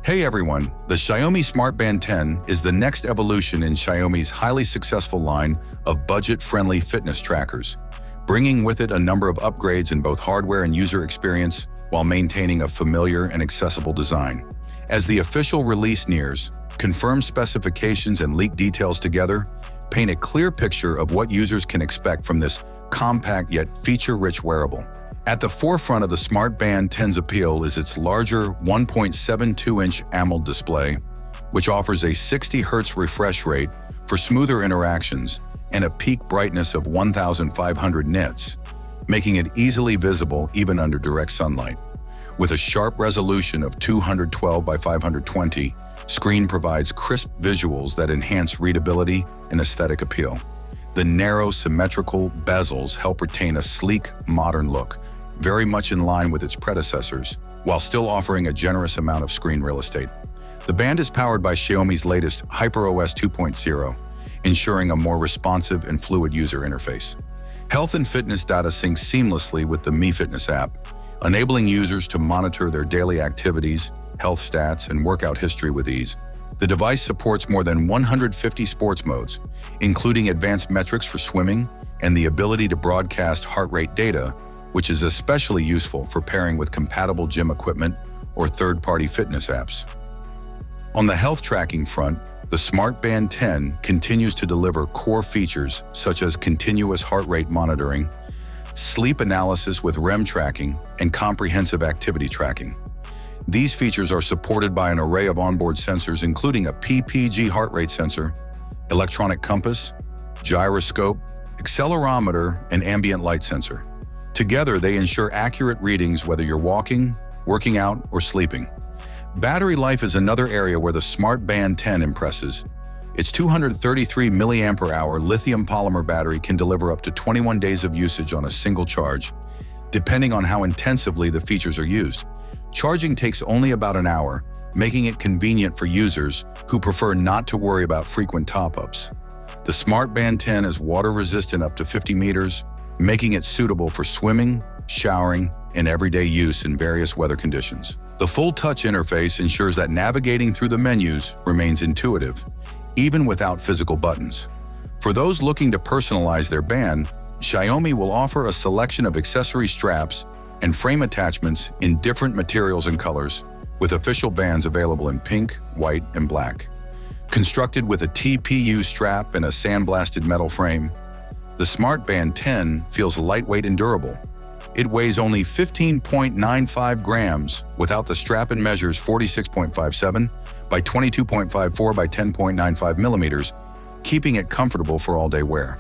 Hey everyone, the Xiaomi Smart Band 10 is the next evolution in Xiaomi's highly successful line of budget-friendly fitness trackers, bringing with it a number of upgrades in both hardware and user experience while maintaining a familiar and accessible design. As the official release nears, confirmed specifications and leaked details together paint a clear picture of what users can expect from this compact yet feature-rich wearable. At the forefront of the Smart Band 10's appeal is its larger 1.72-inch AMOLED display, which offers a 60 Hz refresh rate for smoother interactions and a peak brightness of 1,500 nits, making it easily visible even under direct sunlight. With a sharp resolution of 212 by 520, screen provides crisp visuals that enhance readability and aesthetic appeal. The narrow, symmetrical bezels help retain a sleek, modern look, very much in line with its predecessors, while still offering a generous amount of screen real estate. The band is powered by Xiaomi's latest HyperOS 2.0, ensuring a more responsive and fluid user interface. Health and fitness data syncs seamlessly with the Mi Fitness app, enabling users to monitor their daily activities, health stats, and workout history with ease. The device supports more than 150 sports modes, including advanced metrics for swimming and the ability to broadcast heart rate data, which is especially useful for pairing with compatible gym equipment or third-party fitness apps. On the health tracking front, the Smart Band 10 continues to deliver core features such as continuous heart rate monitoring, sleep analysis with REM tracking, and comprehensive activity tracking. These features are supported by an array of onboard sensors including a PPG heart rate sensor, electronic compass, gyroscope, accelerometer, and ambient light sensor. Together, they ensure accurate readings whether you're walking, working out, or sleeping. Battery life is another area where the Smart Band 10 impresses. Its 233 mAh lithium polymer battery can deliver up to 21 days of usage on a single charge, depending on how intensively the features are used. Charging takes only about an hour, making it convenient for users who prefer not to worry about frequent top-ups. The Smart Band 10 is water-resistant up to 50 meters, making it suitable for swimming, showering, and everyday use in various weather conditions. The full touch interface ensures that navigating through the menus remains intuitive, even without physical buttons. For those looking to personalize their band, Xiaomi will offer a selection of accessory straps and frame attachments in different materials and colors, with official bands available in pink, white, and black. Constructed with a TPU strap and a sandblasted metal frame, the Smart Band 10 feels lightweight and durable. It weighs only 15.95 grams without the strap and measures 46.57 by 22.54 by 10.95 millimeters, keeping it comfortable for all-day wear.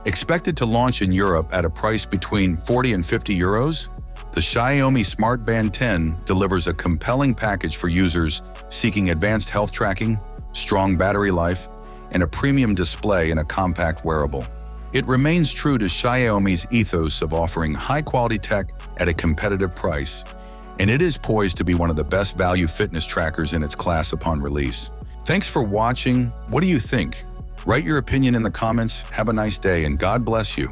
Expected to launch in Europe at a price between 40 and 50 euros, the Xiaomi Smart Band 10 delivers a compelling package for users seeking advanced health tracking, strong battery life, and a premium display in a compact wearable. It remains true to Xiaomi's ethos of offering high-quality tech at a competitive price, and it is poised to be one of the best value fitness trackers in its class upon release. Thanks for watching. What do you think? Write your opinion in the comments. Have a nice day, and God bless you.